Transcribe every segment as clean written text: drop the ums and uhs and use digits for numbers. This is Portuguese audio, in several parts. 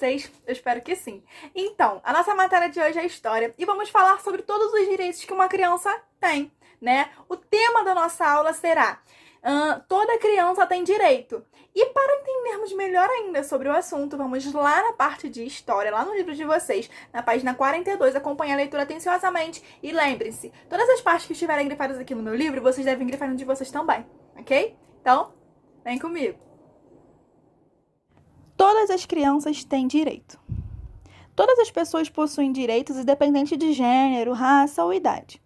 vocês? Eu espero que sim. Então, a nossa matéria de hoje é História e vamos falar sobre todos os direitos que uma criança tem, né? O tema da nossa aula será toda criança tem direito. E para entendermos melhor ainda sobre o assunto, vamos lá na parte de História, lá no livro de vocês, na página 42, acompanhe a leitura atenciosamente e lembrem-se, todas as partes que estiverem grifadas aqui no meu livro, vocês devem grifar no de vocês também, ok? Então, vem comigo. Todas as crianças têm direito. Todas as pessoas possuem direitos independente de gênero, raça ou idade.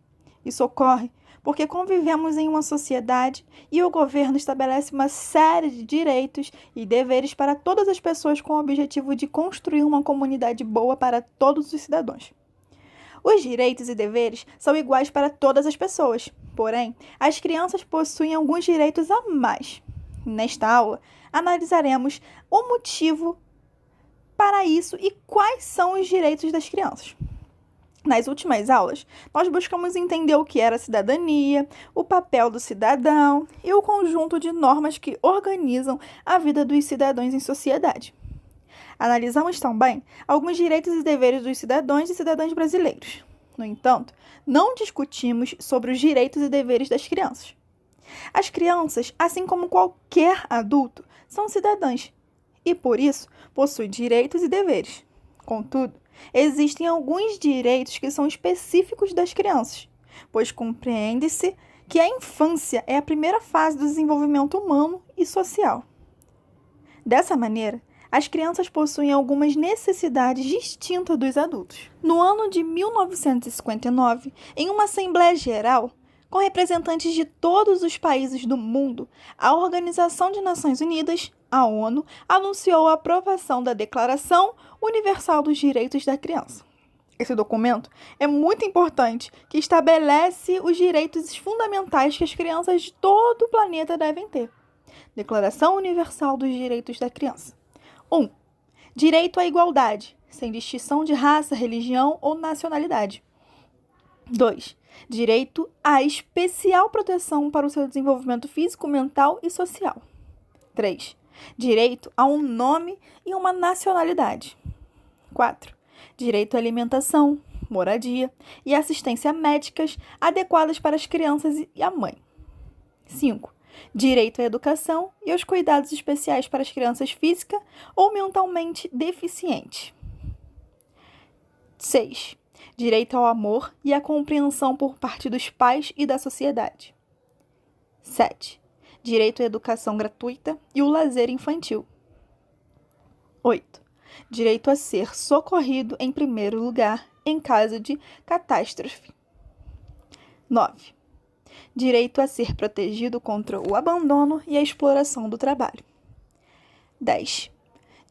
Isso ocorre porque convivemos em uma sociedade e o governo estabelece uma série de direitos e deveres para todas as pessoas com o objetivo de construir uma comunidade boa para todos os cidadãos. Os direitos e deveres são iguais para todas as pessoas, porém, as crianças possuem alguns direitos a mais. Nesta aula, analisaremos o motivo para isso e quais são os direitos das crianças. Nas últimas aulas, nós buscamos entender o que era cidadania, o papel do cidadão e o conjunto de normas que organizam a vida dos cidadãos em sociedade. Analisamos também alguns direitos e deveres dos cidadãos e cidadãs brasileiros. No entanto, não discutimos sobre os direitos e deveres das crianças. As crianças, assim como qualquer adulto, são cidadãs e, por isso, possuem direitos e deveres. Contudo, existem alguns direitos que são específicos das crianças, pois compreende-se que a infância é a primeira fase do desenvolvimento humano e social. Dessa maneira, as crianças possuem algumas necessidades distintas dos adultos. No ano de 1959, em uma Assembleia Geral, com representantes de todos os países do mundo, a Organização de Nações Unidas, a ONU, anunciou a aprovação da Declaração Universal dos Direitos da Criança. Esse documento é muito importante, que estabelece os direitos fundamentais que as crianças de todo o planeta devem ter. Declaração Universal dos Direitos da Criança. 1. Direito à igualdade, sem distinção de raça, religião ou nacionalidade. 2. Direito à especial proteção para o seu desenvolvimento físico, mental e social. 3. Direito a um nome e uma nacionalidade. 4. Direito à alimentação, moradia e assistência médicas adequadas para as crianças e a mãe. 5. Direito à educação e aos cuidados especiais para as crianças física ou mentalmente deficientes. 6. Direito ao amor e à compreensão por parte dos pais e da sociedade. 7. Direito à educação gratuita e o lazer infantil. 8. Direito a ser socorrido em primeiro lugar em caso de catástrofe. 9. Direito a ser protegido contra o abandono e a exploração do trabalho. 10.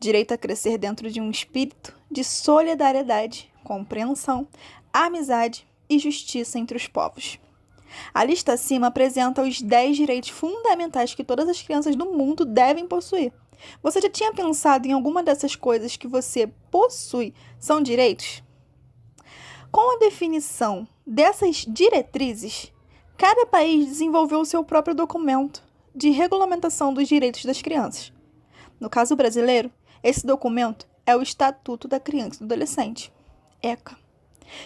Direito a crescer dentro de um espírito de solidariedade, compreensão, amizade e justiça entre os povos. A lista acima apresenta os 10 direitos fundamentais que todas as crianças do mundo devem possuir. Você já tinha pensado em alguma dessas coisas que você possui são direitos? Com a definição dessas diretrizes, cada país desenvolveu o seu próprio documento de regulamentação dos direitos das crianças. No caso brasileiro, esse documento é o Estatuto da Criança e do Adolescente, ECA,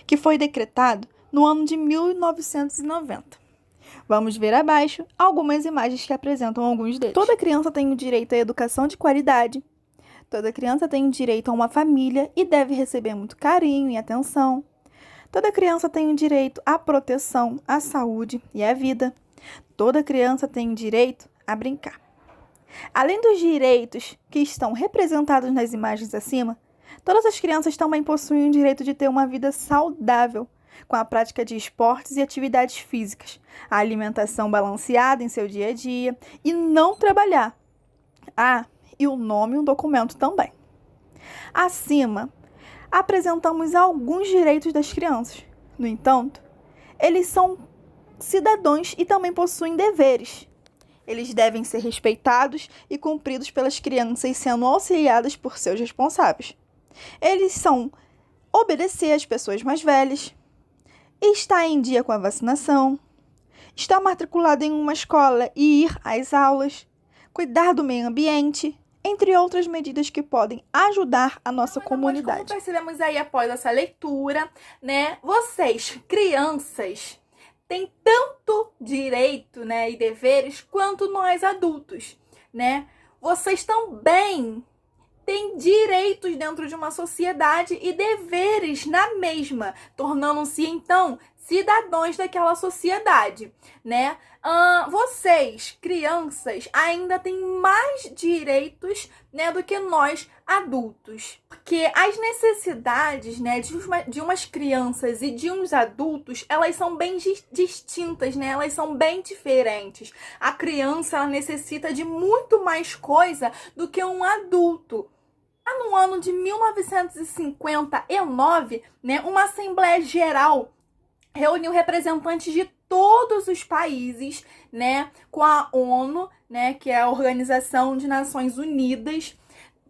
que foi decretado no ano de 1990. Vamos ver abaixo algumas imagens que apresentam alguns deles. Toda criança tem o direito à educação de qualidade. Toda criança tem o direito a uma família e deve receber muito carinho e atenção. Toda criança tem o direito à proteção, à saúde e à vida. Toda criança tem o direito a brincar. Além dos direitos que estão representados nas imagens acima, todas as crianças também possuem o direito de ter uma vida saudável, com a prática de esportes e atividades físicas, a alimentação balanceada em seu dia a dia e não trabalhar. E o nome e o documento também. Acima, apresentamos alguns direitos das crianças. No entanto, eles são cidadãos e também possuem deveres. Eles devem ser respeitados e cumpridos pelas crianças, sendo auxiliadas por seus responsáveis. Eles são obedecer às pessoas mais velhas, estar em dia com a vacinação, estar matriculado em uma escola e ir às aulas, cuidar do meio ambiente, entre outras medidas que podem ajudar a nossa comunidade. Como percebemos aí após essa leitura, né, vocês, crianças, têm tanto direito, né, e deveres quanto nós adultos, né? Vocês também têm direitos dentro de uma sociedade e deveres na mesma, tornando-se então cidadãos daquela sociedade, né? Vocês, crianças, ainda têm mais direitos, né, do que nós adultos, porque as necessidades, né, de umas crianças e de uns adultos, elas são bem distintas, né? Elas são bem diferentes. A criança, ela necessita de muito mais coisa do que um adulto. No ano de 1959, né, uma Assembleia Geral reuniu representantes de todos os países, né, com a ONU, né, que é a Organização de Nações Unidas,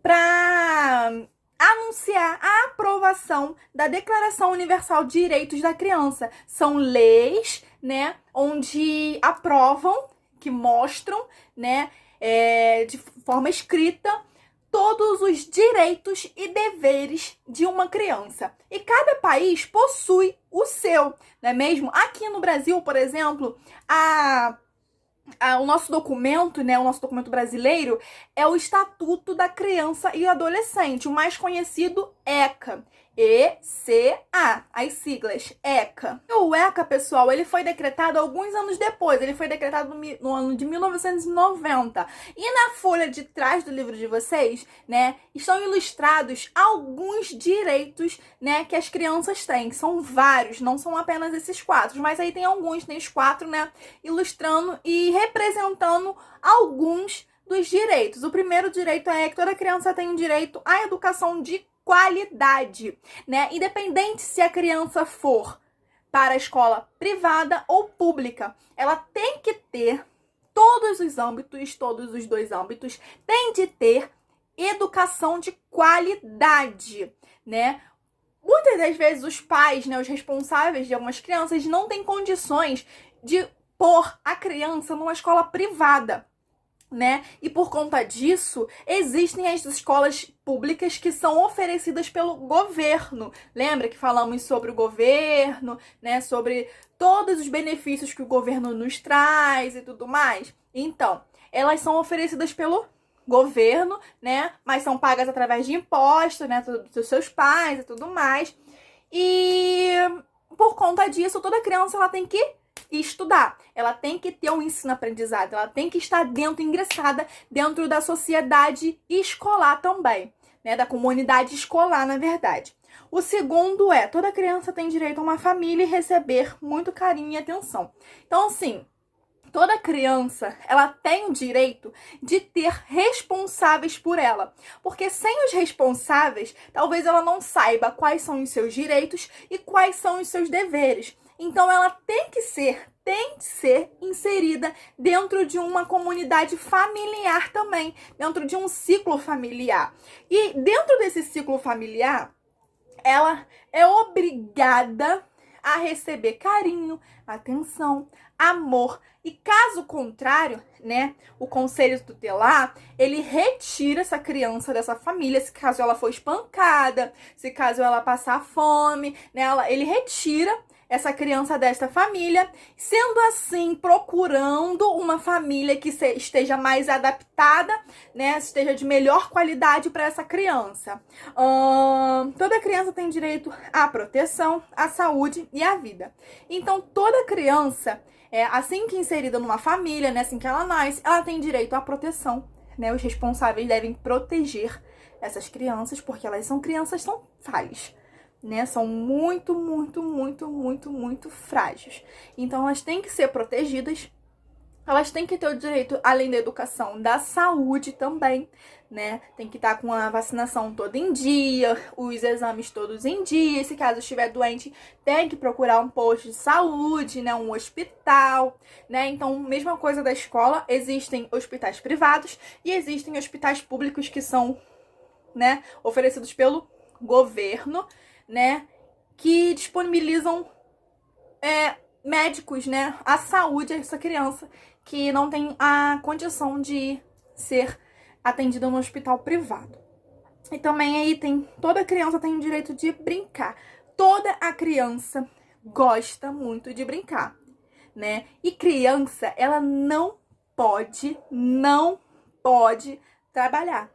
para anunciar a aprovação da Declaração Universal de Direitos da Criança. São leis, né, onde aprovam, que mostram, né, de forma escrita, todos os direitos e deveres de uma criança. E cada país possui o seu, não é mesmo? Aqui no Brasil, por exemplo, o nosso documento, né, o nosso documento brasileiro é o Estatuto da Criança e Adolescente, o mais conhecido ECA. ECA, as siglas, ECA. O ECA, pessoal, ele foi decretado alguns anos depois, ele foi decretado no ano de 1990. E na folha de trás do livro de vocês, né, estão ilustrados alguns direitos, né, que as crianças têm. São vários, não são apenas esses 4, mas aí tem alguns, tem os 4, né, ilustrando e representando alguns dos direitos. O primeiro direito é que toda criança tem o direito à educação de qualidade, né? Independente se a criança for para a escola privada ou pública, ela tem que ter todos os âmbitos, todos os 2 âmbitos, tem de ter educação de qualidade, né? Muitas das vezes os pais, né, os responsáveis de algumas crianças não têm condições de pôr a criança numa escola privada, né? E por conta disso, existem as escolas públicas que são oferecidas pelo governo. Lembra que falamos sobre o governo, né? Sobre todos os benefícios que o governo nos traz e tudo mais? Então, elas são oferecidas pelo governo, né? Mas são pagas através de impostos, né? Dos seus pais e tudo mais. E por conta disso, toda criança ela tem que estudar, ela tem que ter um ensino-aprendizado, ela tem que estar ingressada dentro da sociedade escolar também, né, da comunidade escolar, na verdade. O segundo é, toda criança tem direito a uma família e receber muito carinho e atenção. Então, assim, toda criança, ela tem o direito de ter responsáveis por ela. Porque sem os responsáveis, talvez ela não saiba quais são os seus direitos e quais são os seus deveres. Então, ela tem que ser inserida dentro de uma comunidade familiar também, dentro de um ciclo familiar. E dentro desse ciclo familiar, ela é obrigada a receber carinho, atenção, amor. E caso contrário, né, o conselho tutelar, ele retira essa criança dessa família, se caso ela for espancada, se caso ela passar fome, né, ele retira essa criança desta família, sendo assim, procurando uma família que esteja mais adaptada, né, esteja de melhor qualidade para essa criança. Toda criança tem direito à proteção, à saúde e à vida. Então, toda criança, assim que inserida numa família, né, assim que ela nasce, ela tem direito à proteção, né? Os responsáveis devem proteger essas crianças, porque elas são crianças, são falhas, né? São muito, muito, muito, muito, muito frágeis. Então, elas têm que ser protegidas. Elas têm que ter o direito, além da educação, da saúde também, né? Tem que estar com a vacinação toda em dia, os exames todos em dia. Se caso estiver doente, tem que procurar um posto de saúde, né? Um hospital, né? Então, mesma coisa da escola, existem hospitais privados e existem hospitais públicos que são, né, oferecidos pelo governo, né? Que disponibilizam médicos, né? A saúde dessa criança que não tem a condição de ser atendida no hospital privado. E também aí toda criança tem o direito de brincar. Toda a criança gosta muito de brincar, né? E criança, ela não pode trabalhar.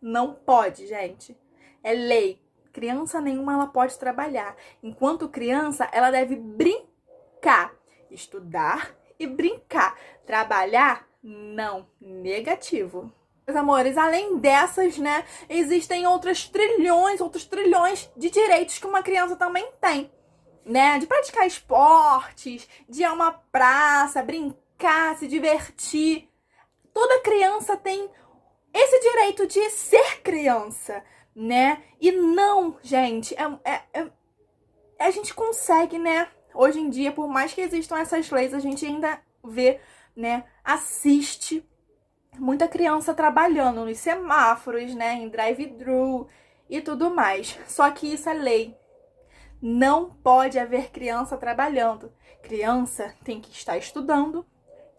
Não pode, gente. É lei. Criança nenhuma, ela pode trabalhar. Enquanto criança, ela deve brincar. Estudar e brincar. Trabalhar, não. Negativo. Meus amores, além dessas, né, existem outros trilhões de direitos que uma criança também tem, né? De praticar esportes, de ir a uma praça, brincar, se divertir. Toda criança tem esse direito de ser criança, né? E não, gente, a gente consegue, né? Hoje em dia, por mais que existam essas leis, a gente ainda vê, né? Assiste muita criança trabalhando nos semáforos, né? Em drive-thru e tudo mais. Só que isso é lei. Não pode haver criança trabalhando. Criança tem que estar estudando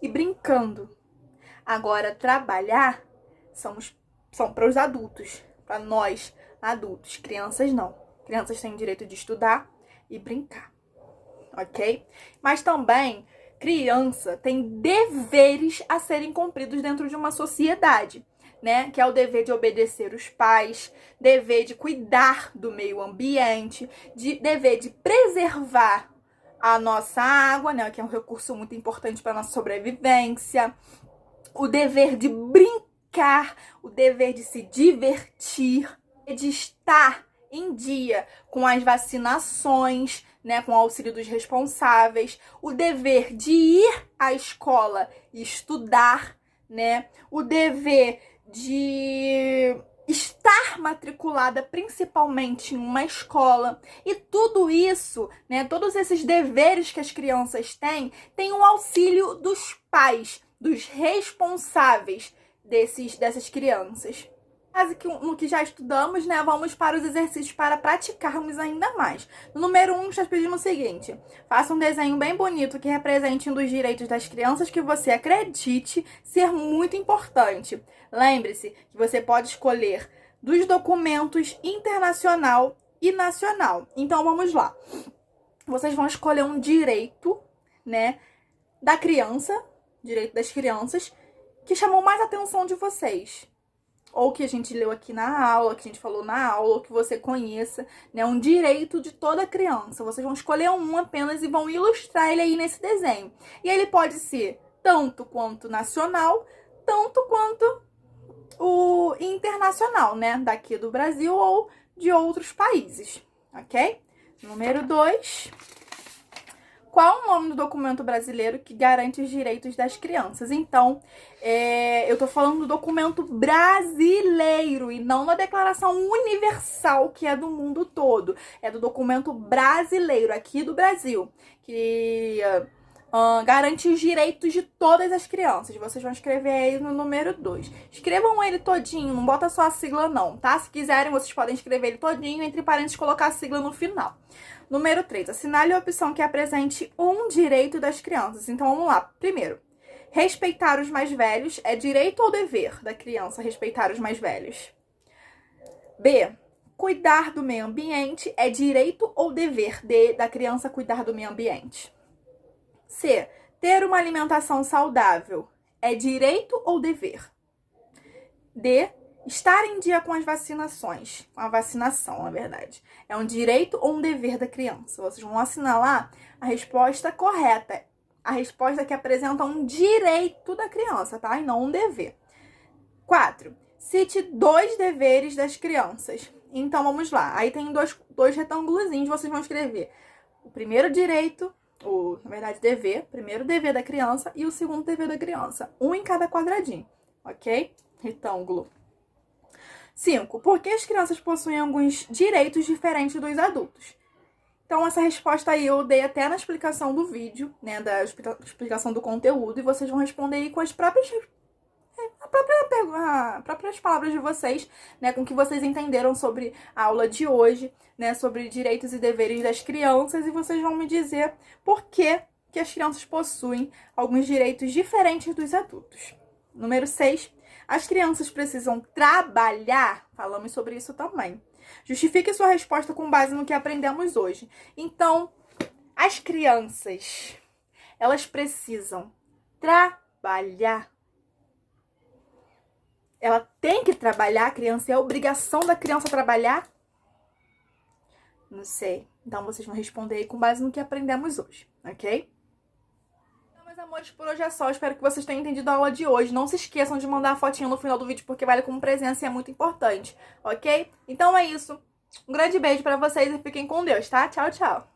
e brincando. Agora, trabalhar são para os adultos, para nós adultos. Crianças não. Crianças têm o direito de estudar e brincar, ok? Mas também, criança tem deveres a serem cumpridos dentro de uma sociedade, né? Que é o dever de obedecer os pais, dever de cuidar do meio ambiente, dever de preservar a nossa água, né? Que é um recurso muito importante para a nossa sobrevivência, o dever de brincar, o dever de se divertir, de estar em dia com as vacinações, né, com o auxílio dos responsáveis, o dever de ir à escola e estudar, né, o dever de estar matriculada principalmente em uma escola. E tudo isso, né, todos esses deveres que as crianças têm o auxílio dos pais, dos responsáveis dessas crianças. Quase que no que já estudamos, né, vamos para os exercícios para praticarmos ainda mais. No número 1, nós pedimos o seguinte: faça um desenho bem bonito que represente um dos direitos das crianças que você acredite ser muito importante. Lembre-se que você pode escolher dos documentos internacional e nacional. Então, vamos lá. Vocês vão escolher um direito, né, da criança, direito das crianças, que chamou mais a atenção de vocês. Ou que a gente leu aqui na aula, que a gente falou na aula, ou que você conheça, né? Um direito de toda criança. Vocês vão escolher um apenas e vão ilustrar ele aí nesse desenho. E ele pode ser tanto quanto nacional, tanto quanto o internacional, né? Daqui do Brasil ou de outros países, ok? Número 2. Qual o nome do documento brasileiro que garante os direitos das crianças? Então, eu tô falando do documento brasileiro e não da Declaração Universal, que é do mundo todo. É do documento brasileiro, aqui do Brasil, que garante os direitos de todas as crianças. Vocês vão escrever aí no número 2. Escrevam ele todinho, não bota só a sigla não, tá? Se quiserem, vocês podem escrever ele todinho, entre parênteses, colocar a sigla no final. Número 3, assinale a opção que apresente um direito das crianças. Então, vamos lá. Primeiro, respeitar os mais velhos é direito ou dever da criança respeitar os mais velhos? B, cuidar do meio ambiente é direito ou dever da criança cuidar do meio ambiente? C, ter uma alimentação saudável é direito ou dever? D, estar em dia com as vacinações, com a vacinação, na verdade, é um direito ou um dever da criança? Vocês vão assinalar a resposta correta, a resposta que apresenta um direito da criança, tá? E não um dever. 4. Cite 2 deveres das crianças. Então, vamos lá. Aí tem dois retângulozinhos, vocês vão escrever o primeiro direito, na verdade, dever, primeiro dever da criança e o segundo dever da criança. Um em cada quadradinho, ok? Retângulo. 5. Por que as crianças possuem alguns direitos diferentes dos adultos? Então, essa resposta aí eu dei até na explicação do vídeo, né, da explicação do conteúdo, e vocês vão responder aí com as próprias palavras de vocês, né, com o que vocês entenderam sobre a aula de hoje, né, sobre direitos e deveres das crianças, e vocês vão me dizer por que as crianças possuem alguns direitos diferentes dos adultos. Número 6. As crianças precisam trabalhar? Falamos sobre isso também. Justifique sua resposta com base no que aprendemos hoje. Então, as crianças, elas precisam trabalhar. Ela tem que trabalhar, a criança, é a obrigação da criança trabalhar? Não sei. Então, vocês vão responder aí com base no que aprendemos hoje, ok? Então, meus amores, por hoje é só. Espero que vocês tenham entendido a aula de hoje. Não se esqueçam de mandar a fotinha no final do vídeo, porque vale como presença e é muito importante, ok? Então é isso. Um grande beijo pra vocês e fiquem com Deus, tá? Tchau, tchau.